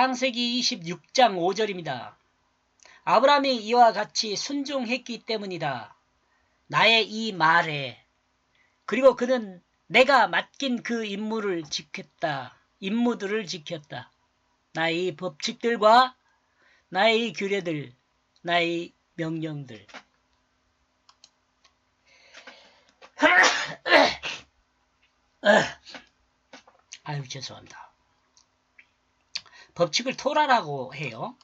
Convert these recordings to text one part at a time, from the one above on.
창세기 26장 5절입니다. 아브라함이 이와 같이 순종했기 때문이다. 나의 이 말에. 그리고 그는 내가 맡긴 그 임무들을 지켰다. 나의 법칙들과 나의 규례들, 나의 명령들. 아유, 죄송합니다. 법칙을 토라라고 해요.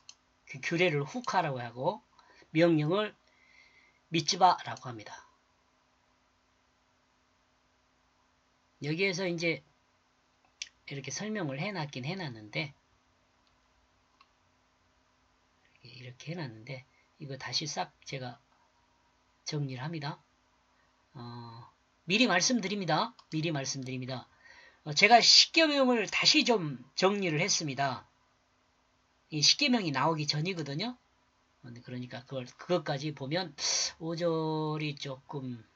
그 규례를 훅하라고 하고 명령을 미츠바라고 합니다. 여기에서 이제 이렇게 설명을 해놨는데 이렇게 해놨는데 이거 다시 싹 제가 정리를 합니다. 미리 말씀드립니다. 제가 십계명을 다시 좀 정리를 했습니다. 이 십계명이 나오기 전이거든요. 그러니까 그것까지 보면 5절이 조금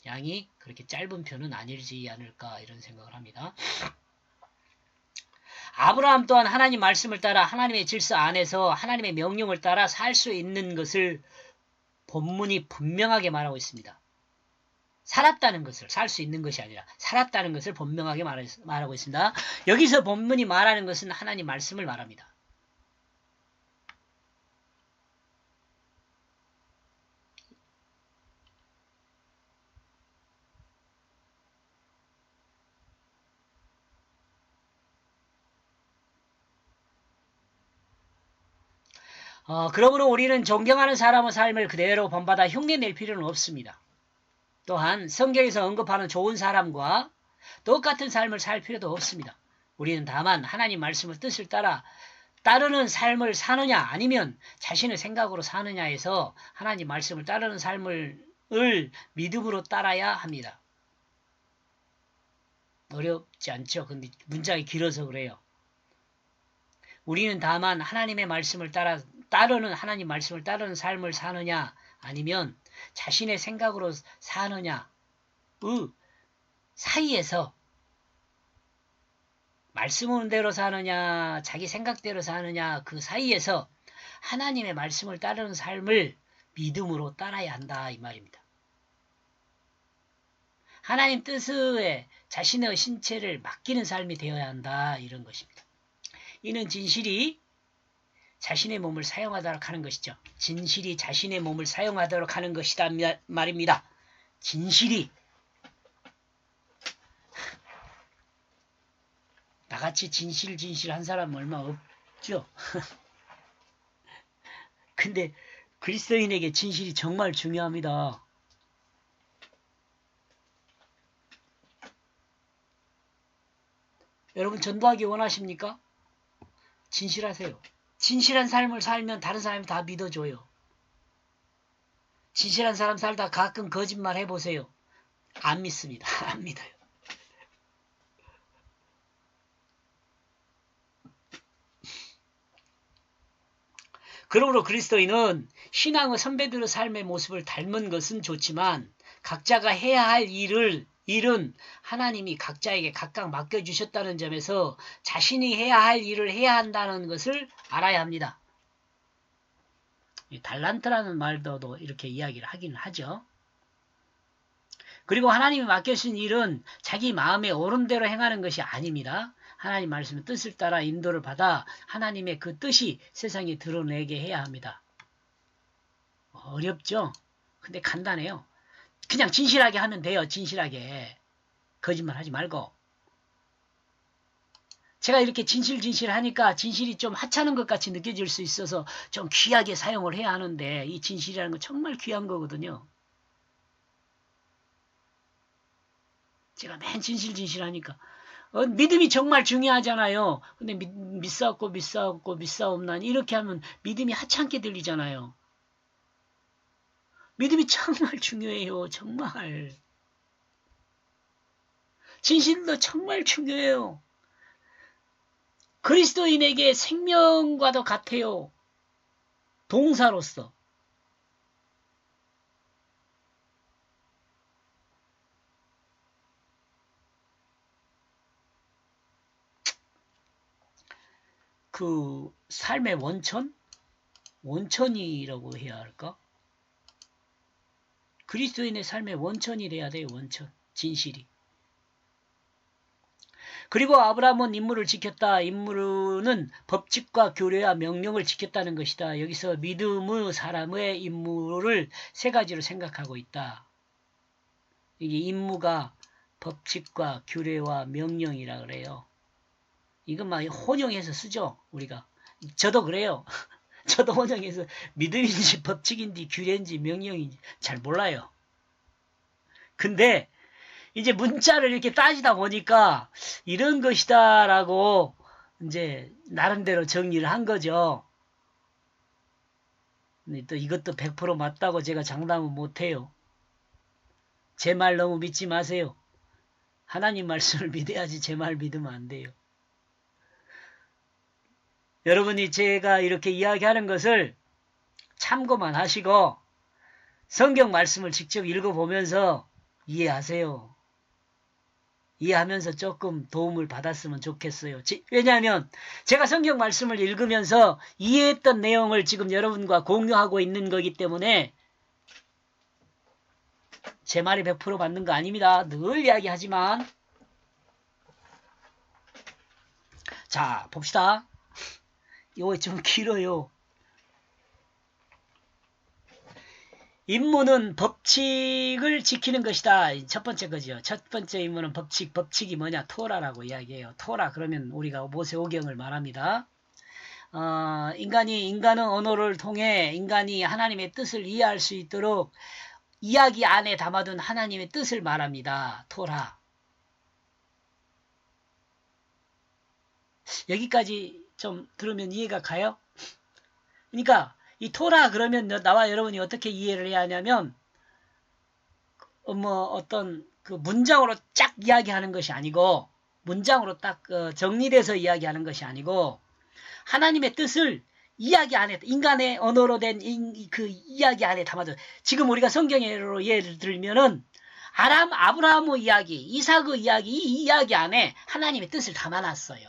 양이 그렇게 짧은 편은 아니지 않을까 이런 생각을 합니다. 아브라함 또한 하나님 말씀을 따라 하나님의 질서 안에서 하나님의 명령을 따라 살 수 있는 것을 본문이 분명하게 말하고 있습니다. 살았다는 것을, 살 수 있는 것이 아니라 살았다는 것을 분명하게 말하고 있습니다. 여기서 본문이 말하는 것은 하나님 말씀을 말합니다. 그러므로 우리는 존경하는 사람의 삶을 그대로 본받아 흉내낼 필요는 없습니다. 또한 성경에서 언급하는 좋은 사람과 똑같은 삶을 살 필요도 없습니다. 우리는 다만 하나님 말씀을 뜻을 따르는 삶을 사느냐 아니면 자신의 생각으로 사느냐에서 하나님 말씀을 따르는 삶을 믿음으로 따라야 합니다. 어렵지 않죠? 근데 문장이 길어서 그래요. 우리는 다만 하나님의 말씀을 따르는 하나님 말씀을 따르는 삶을 사느냐 아니면 자신의 생각으로 사느냐의 사이에서 말씀은 대로 사느냐 자기 생각대로 사느냐 그 사이에서 하나님의 말씀을 따르는 삶을 믿음으로 따라야 한다 이 말입니다. 하나님 뜻에 자신의 신체를 맡기는 삶이 되어야 한다 이런 것입니다. 이는 진실이 자신의 몸을 사용하도록 하는 것이죠. 진실이 자신의 몸을 사용하도록 하는 것이다 말입니다. 진실이 나같이 진실한 사람 얼마 없죠. 근데 그리스도인에게 진실이 정말 중요합니다. 여러분 전도하기 원하십니까? 진실하세요. 진실한 삶을 살면 다른 사람이 다 믿어줘요. 진실한 사람 살다 가끔 거짓말 해보세요. 안 믿습니다. 안 믿어요. 그러므로 그리스도인은 신앙의 선배들의 삶의 모습을 닮은 것은 좋지만 각자가 해야 할 일은 하나님이 각자에게 각각 맡겨주셨다는 점에서 자신이 해야 할 일을 해야 한다는 것을 알아야 합니다. 달란트라는 말도 이렇게 이야기를 하긴 하죠. 그리고 하나님이 맡겨주신 일은 자기 마음에 옳은 대로 행하는 것이 아닙니다. 하나님 말씀의 뜻을 따라 인도를 받아 하나님의 그 뜻이 세상에 드러내게 해야 합니다. 어렵죠? 근데 간단해요. 그냥 진실하게 하면 돼요. 진실하게. 거짓말 하지 말고. 제가 이렇게 진실하니까 진실이 좀 하찮은 것 같이 느껴질 수 있어서 좀 귀하게 사용을 해야 하는데 이 진실이라는 건 정말 귀한 거거든요. 제가 맨 진실하니까. 믿음이 정말 중요하잖아요. 근데 믿사옵난 이렇게 하면 믿음이 하찮게 들리잖아요. 믿음이 정말 중요해요. 정말. 진실도 정말 중요해요. 그리스도인에게 생명과도 같아요. 동사로서. 그 삶의 원천이라고 해야 할까? 그리스도인의 삶의 원천이 돼야 돼요. 원천, 진실이. 그리고 아브라함은 임무를 지켰다. 임무는 법칙과 교례와 명령을 지켰다는 것이다. 여기서 믿음의 사람의 임무를 세 가지로 생각하고 있다. 이게 임무가 법칙과 규례와 명령이라 그래요. 이건 막 혼용해서 쓰죠. 우리가. 저도 그래요. 저도 혼용해서 믿음인지 법칙인지 규례인지 명령인지 잘 몰라요. 근데 이제 문자를 이렇게 따지다 보니까 이런 것이다라고 이제 나름대로 정리를 한 거죠. 근데 또 이것도 100% 맞다고 제가 장담은 못해요. 제 말 너무 믿지 마세요. 하나님 말씀을 믿어야지 제 말 믿으면 안 돼요. 여러분이 제가 이렇게 이야기하는 것을 참고만 하시고 성경 말씀을 직접 읽어보면서 이해하세요. 이해하면서 조금 도움을 받았으면 좋겠어요. 왜냐하면 제가 성경 말씀을 읽으면서 이해했던 내용을 지금 여러분과 공유하고 있는 거기 때문에 제 말이 100% 맞는 거 아닙니다. 늘 이야기하지만. 자, 봅시다. 이거 좀 길어요. 임무는 법칙을 지키는 것이다. 첫 번째 거죠. 첫 번째 임무는 법칙이 뭐냐? 토라라고 이야기해요. 토라 그러면 우리가 모세오경을 말합니다. 인간은 언어를 통해 인간이 하나님의 뜻을 이해할 수 있도록 이야기 안에 담아둔 하나님의 뜻을 말합니다. 토라. 여기까지 좀 들으면 이해가 가요? 그러니까 이 토라 그러면 나와 여러분이 어떻게 이해를 해야 하냐면 어떤 그 문장으로 쫙 이야기하는 것이 아니고 문장으로 딱 정리돼서 이야기하는 것이 아니고 하나님의 뜻을 이야기 안에 인간의 언어로 된 그 이야기 안에 담아져. 지금 우리가 성경으로 예를 들면은 아브라함의 이야기, 이삭의 이야기, 이 이야기 안에 하나님의 뜻을 담아놨어요.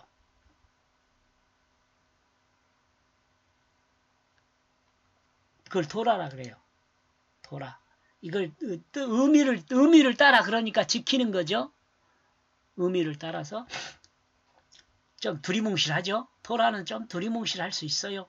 그걸 토라라 그래요. 토라. 이걸 의미를 따라 그러니까 지키는 거죠. 의미를 따라서 좀 두리뭉실하죠. 토라는 좀 두리뭉실할 수 있어요.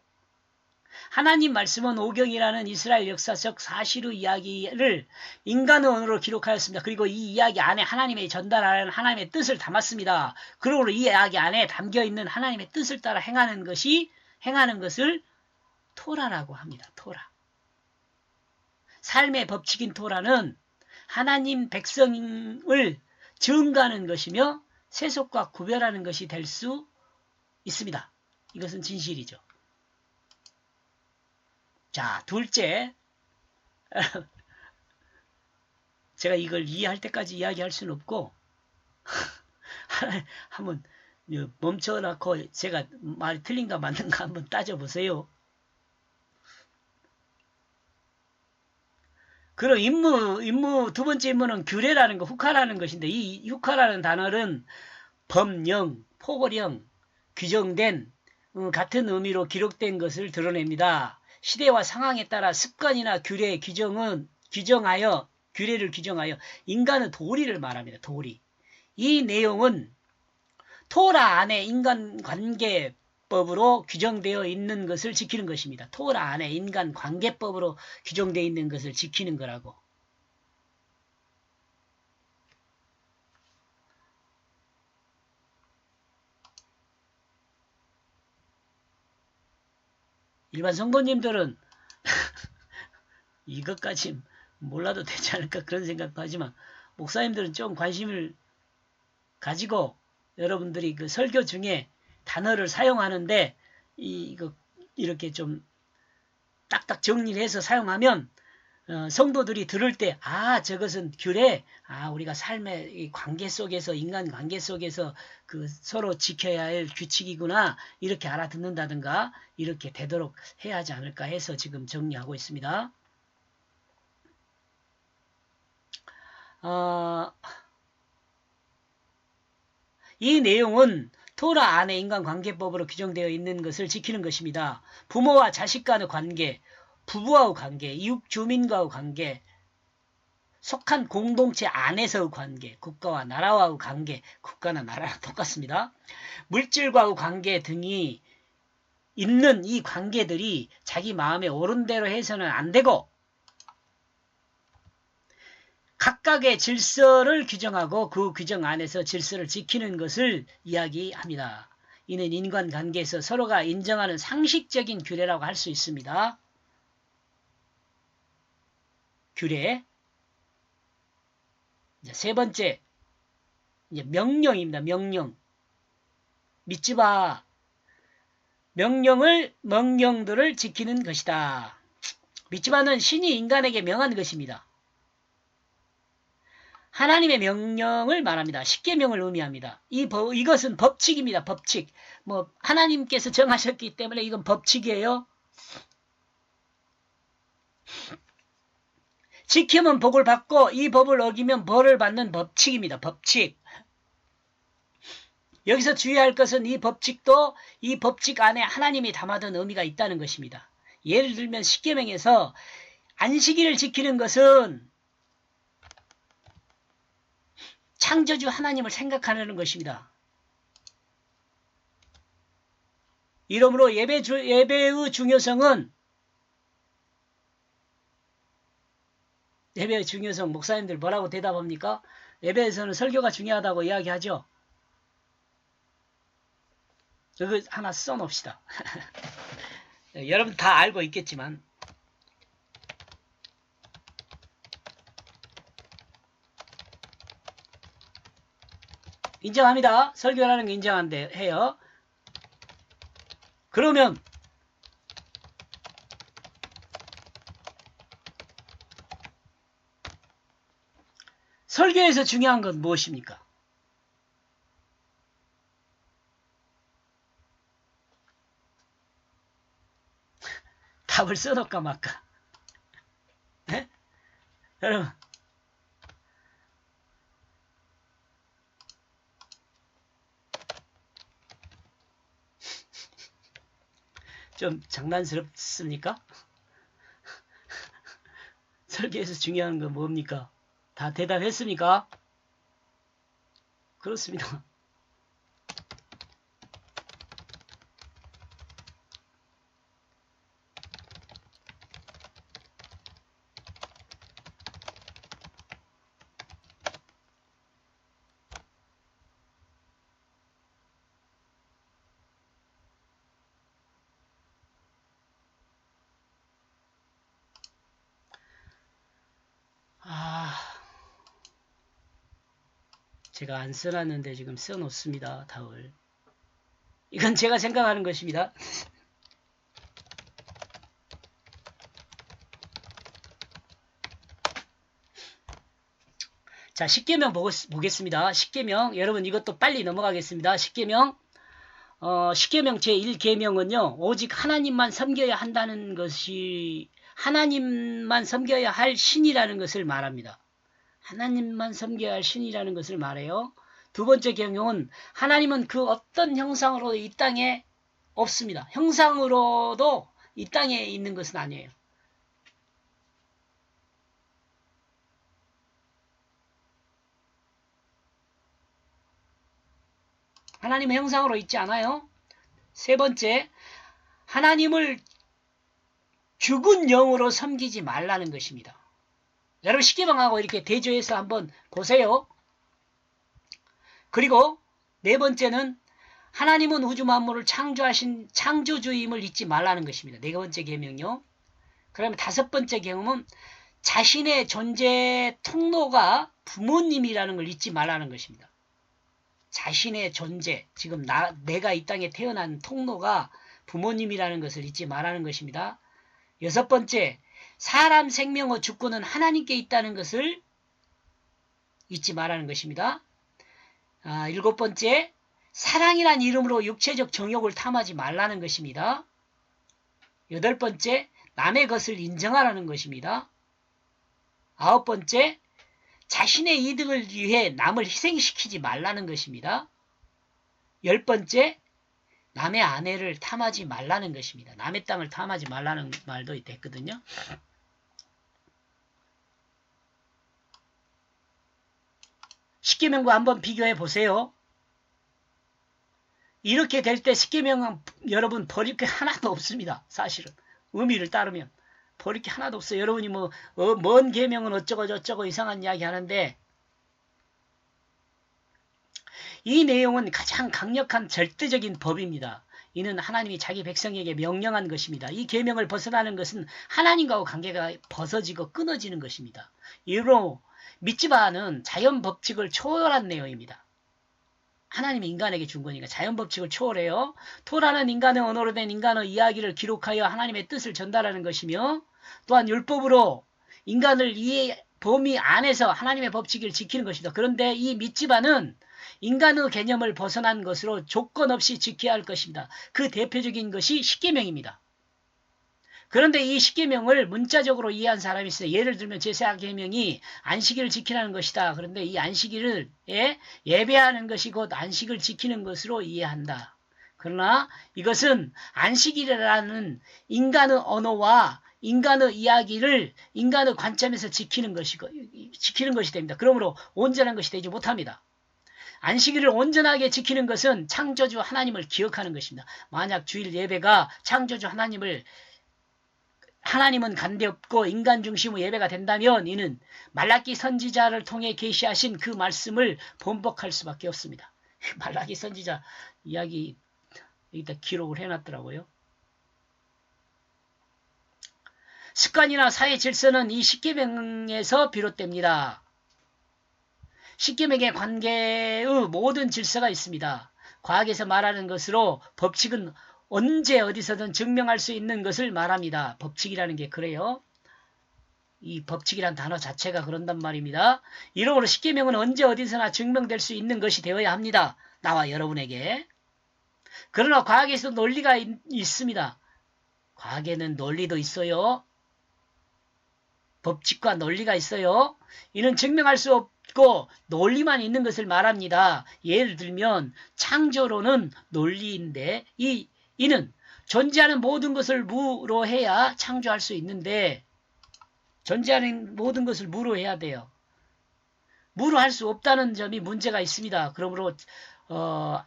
하나님 말씀은 오경이라는 이스라엘 역사적 사실의 이야기를 인간의 언어로 기록하였습니다. 그리고 이 이야기 안에 하나님의 전달하는 하나님의 뜻을 담았습니다. 그러므로 이 이야기 안에 담겨있는 하나님의 뜻을 따라 행하는 것을 토라라고 합니다. 토라. 삶의 법칙인 토라는 하나님 백성을 증거하는 것이며 세속과 구별하는 것이 될 수 있습니다. 이것은 진실이죠. 자, 둘째. 제가 이걸 이해할 때까지 이야기할 수는 없고 한번 멈춰놓고 제가 말이 틀린가 맞는가 한번 따져보세요. 그럼 임무 두 번째 임무는 규례라는 거, 후카라는 것인데 이 후카라는 단어는 법령, 포고령, 규정된 같은 의미로 기록된 것을 드러냅니다. 시대와 상황에 따라 습관이나 규례, 규례를 규정하여 인간의 도리를 말합니다. 도리. 이 내용은 토라 안에 인간관계법으로 규정되어 있는 것을 지키는 것입니다. 토라 안에 인간관계법으로 규정되어 있는 것을 지키는 거라고. 일반 성도님들은 이것까지 몰라도 되지 않을까 그런 생각도 하지만 목사님들은 좀 관심을 가지고 여러분들이 그 설교 중에 단어를 사용하는데 이렇게 좀 딱딱 정리를 해서 사용하면 성도들이 들을 때 저것은 규례, 우리가 삶의 이 관계 속에서 인간 관계 속에서 그 서로 지켜야 할 규칙이구나 이렇게 알아듣는다든가 이렇게 되도록 해야 하지 않을까 해서 지금 정리하고 있습니다. 이 내용은 토라 안에 인간관계법으로 규정되어 있는 것을 지키는 것입니다. 부모와 자식 간의 관계, 부부와의 관계, 이웃 주민과의 관계, 속한 공동체 안에서의 관계, 국가와 나라와의 관계, 국가나 나라랑 똑같습니다. 물질과의 관계 등이 있는 이 관계들이 자기 마음에 옳은 대로 해서는 안 되고 각각의 질서를 규정하고 그 규정 안에서 질서를 지키는 것을 이야기합니다. 이는 인간관계에서 서로가 인정하는 상식적인 규례라고 할 수 있습니다. 규례. 세 번째, 이제 명령입니다. 명령. 믿지 마. 명령들을 지키는 것이다. 믿지 마는 신이 인간에게 명한 것입니다. 하나님의 명령을 말합니다. 십계명을 의미합니다. 이것은 법칙입니다. 법칙. 하나님께서 정하셨기 때문에 이건 법칙이에요. 지키면 복을 받고 이 법을 어기면 벌을 받는 법칙입니다. 법칙. 여기서 주의할 것은 이 법칙도 이 법칙 안에 하나님이 담아둔 의미가 있다는 것입니다. 예를 들면 십계명에서 안식일을 지키는 것은 창조주 하나님을 생각하는 것입니다. 이러므로 예배의 중요성 목사님들 뭐라고 대답합니까? 예배에서는 설교가 중요하다고 이야기하죠. 이거 하나 써놓읍시다. 여러분 다 알고 있겠지만 인정합니다. 설교라는 게 인정한데 해요. 그러면 설교에서 중요한 건 무엇입니까? 답을 써놓을까 말까? 네? 여러분 좀 장난스럽습니까? 설교에서 중요한 건 뭡니까? 다 대답했습니까? 그렇습니다. 제가 안 써놨는데 지금 써놓습니다. 답을. 이건 제가 생각하는 것입니다. 자, 십계명 보겠습니다. 십계명 여러분 이것도 빨리 넘어가겠습니다. 십계명 십계명 제1계명은요. 오직 하나님만 섬겨야 한다는 것이 하나님만 섬겨야 할 신이라는 것을 말합니다. 하나님만 섬겨야 할 신이라는 것을 말해요. 두 번째 계명은 하나님은 그 어떤 형상으로 이 땅에 없습니다. 형상으로도 이 땅에 있는 것은 아니에요. 하나님의 형상으로 있지 않아요. 세 번째, 하나님을 죽은 영으로 섬기지 말라는 것입니다. 여러분 십계명하고 이렇게 대조해서 한번 보세요. 그리고 네 번째는 하나님은 우주 만물을 창조하신 창조주임을 잊지 말라는 것입니다. 네 번째 계명이요. 그러면 다섯 번째 계명은 자신의 존재 통로가 부모님이라는 걸 잊지 말라는 것입니다. 자신의 존재, 지금 내가 이 땅에 태어난 통로가 부모님이라는 것을 잊지 말라는 것입니다. 여섯 번째, 사람 생명의 주권은 하나님께 있다는 것을 잊지 말라는 것입니다. 일곱 번째, 사랑이란 이름으로 육체적 정욕을 탐하지 말라는 것입니다. 여덟 번째, 남의 것을 인정하라는 것입니다. 아홉 번째, 자신의 이득을 위해 남을 희생시키지 말라는 것입니다. 10번째, 남의 아내를 탐하지 말라는 것입니다. 남의 땅을 탐하지 말라는 말도 있거든요. 십계명과 한번 비교해 보세요. 이렇게 될 때 십계명은 여러분 버릴 게 하나도 없습니다. 사실은 의미를 따르면 버릴 게 하나도 없어요. 여러분이 먼 계명은 어쩌고 저쩌고 이상한 이야기 하는데 이 내용은 가장 강력한 절대적인 법입니다. 이는 하나님이 자기 백성에게 명령한 것입니다. 이 계명을 벗어나는 것은 하나님과의 관계가 벗어지고 끊어지는 것입니다. 이로 미츠바는 자연 법칙을 초월한 내용입니다. 하나님이 인간에게 준 거니까 자연 법칙을 초월해요. 토라는 인간의 언어로 된 인간의 이야기를 기록하여 하나님의 뜻을 전달하는 것이며 또한 율법으로 인간을 이 범위 안에서 하나님의 법칙을 지키는 것이다. 그런데 이 미츠바는 인간의 개념을 벗어난 것으로 조건 없이 지켜야 할 것입니다. 그 대표적인 것이 십계명입니다. 그런데 이 십계명을 문자적으로 이해한 사람이 있어요. 예를 들면 제사계명이 안식일을 지키라는 것이다. 그런데 이 안식일을 예배하는 것이 곧 안식을 지키는 것으로 이해한다. 그러나 이것은 안식일이라는 인간의 언어와 인간의 이야기를 인간의 관점에서 지키는 것이 됩니다. 그러므로 온전한 것이 되지 못합니다. 안식일을 온전하게 지키는 것은 창조주 하나님을 기억하는 것입니다. 만약 주일 예배가 창조주 하나님은 간대없고 인간 중심의 예배가 된다면 이는 말라기 선지자를 통해 계시하신 그 말씀을 번복할 수밖에 없습니다. 말라기 선지자 이야기 여기다 기록을 해놨더라고요. 습관이나 사회 질서는 이 십계명에서 비롯됩니다. 십계명의 관계의 모든 질서가 있습니다. 과학에서 말하는 것으로 법칙은 언제 어디서든 증명할 수 있는 것을 말합니다. 법칙이라는 게 그래요. 이 법칙이란 단어 자체가 그런단 말입니다. 이러므로 십계명은 언제 어디서나 증명될 수 있는 것이 되어야 합니다. 나와 여러분에게. 그러나 과학에서 논리가 있습니다. 과학에는 논리도 있어요. 법칙과 논리가 있어요. 이는 증명할 수 없고 논리만 있는 것을 말합니다. 예를 들면 창조론은 논리인데 이는 존재하는 모든 것을 무로 해야 창조할 수 있는데 존재하는 모든 것을 무로 해야 돼요. 무로 할 수 없다는 점이 문제가 있습니다. 그러므로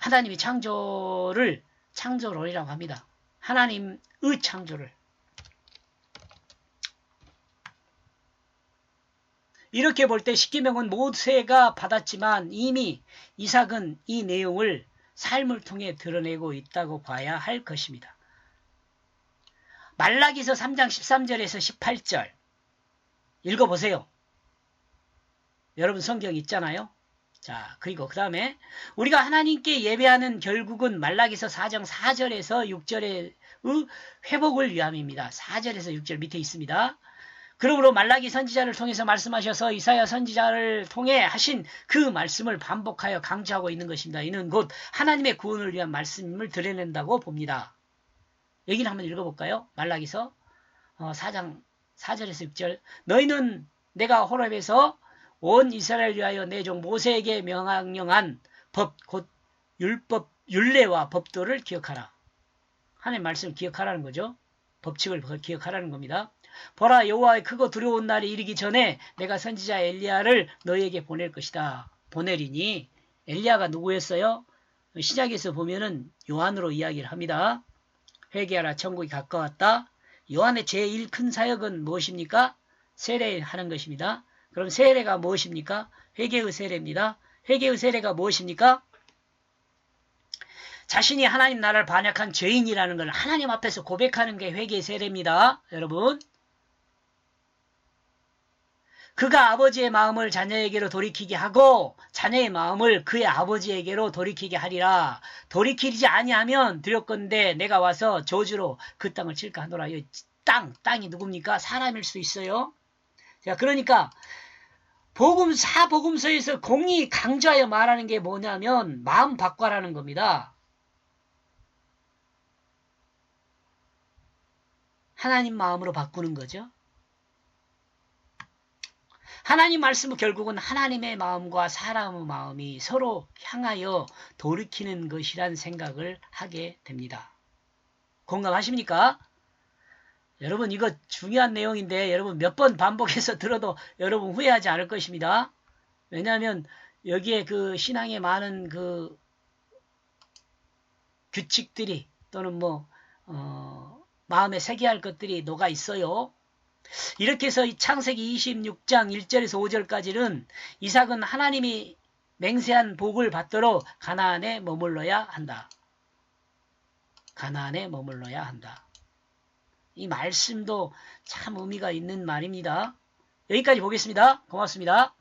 하나님이 창조를 창조론이라고 합니다. 하나님의 창조를. 이렇게 볼 때 십계명은 모세가 받았지만 이미 이삭은 이 내용을 삶을 통해 드러내고 있다고 봐야 할 것입니다. 말라기서 3장 13절에서 18절 읽어보세요. 여러분 성경 있잖아요. 자, 그리고 그 다음에 우리가 하나님께 예배하는 결국은 말라기서 4장 4절에서 6절의 회복을 위함입니다. 4절에서 6절 밑에 있습니다. 그러므로 말라기 선지자를 통해서 말씀하셔서 이사야 선지자를 통해 하신 그 말씀을 반복하여 강조하고 있는 것입니다. 이는 곧 하나님의 구원을 위한 말씀을 드러낸다고 봅니다. 여기는 한번 읽어볼까요? 말라기서 4장 4절에서 6절 너희는 내가 호렙에서 온 이스라엘 위하여 내 종 모세에게 명령한 법 곧 율법 율례와 법도를 기억하라. 하나님의 말씀을 기억하라는 거죠. 법칙을 기억하라는 겁니다. 보라 여호와의 크고 두려운 날이 이르기 전에 내가 선지자 엘리야를 너희에게 보낼 것이다. 보내리니 엘리야가 누구였어요? 시작에서 보면은 요한으로 이야기를 합니다. 회개하라 천국이 가까웠다. 요한의 제일 큰 사역은 무엇입니까? 세례하는 것입니다. 그럼 세례가 무엇입니까? 회개의 세례입니다. 회개의 세례가 무엇입니까? 자신이 하나님 나라를 반역한 죄인이라는 걸 하나님 앞에서 고백하는 게 회개의 세례입니다. 여러분. 그가 아버지의 마음을 자녀에게로 돌이키게 하고 자녀의 마음을 그의 아버지에게로 돌이키게 하리라. 돌이키지 아니하면 두렵건대 내가 와서 저주로 그 땅을 칠까 하노라. 이 땅이 누굽니까? 사람일 수 있어요. 자, 그러니까 사복음서에서 공이 강조하여 말하는 게 뭐냐면 마음 바꿔라는 겁니다. 하나님 마음으로 바꾸는 거죠. 하나님 말씀은 결국은 하나님의 마음과 사람의 마음이 서로 향하여 돌이키는 것이란 생각을 하게 됩니다. 공감하십니까? 여러분 이거 중요한 내용인데 여러분 몇 번 반복해서 들어도 여러분 후회하지 않을 것입니다. 왜냐하면 여기에 그 신앙에 많은 그 규칙들이 또는 마음에 새겨야 할 것들이 녹아 있어요. 이렇게 해서 창세기 26장 1절에서 5절까지는 이삭은 하나님이 맹세한 복을 받도록 가나안에 머물러야 한다. 가나안에 머물러야 한다. 이 말씀도 참 의미가 있는 말입니다. 여기까지 보겠습니다. 고맙습니다.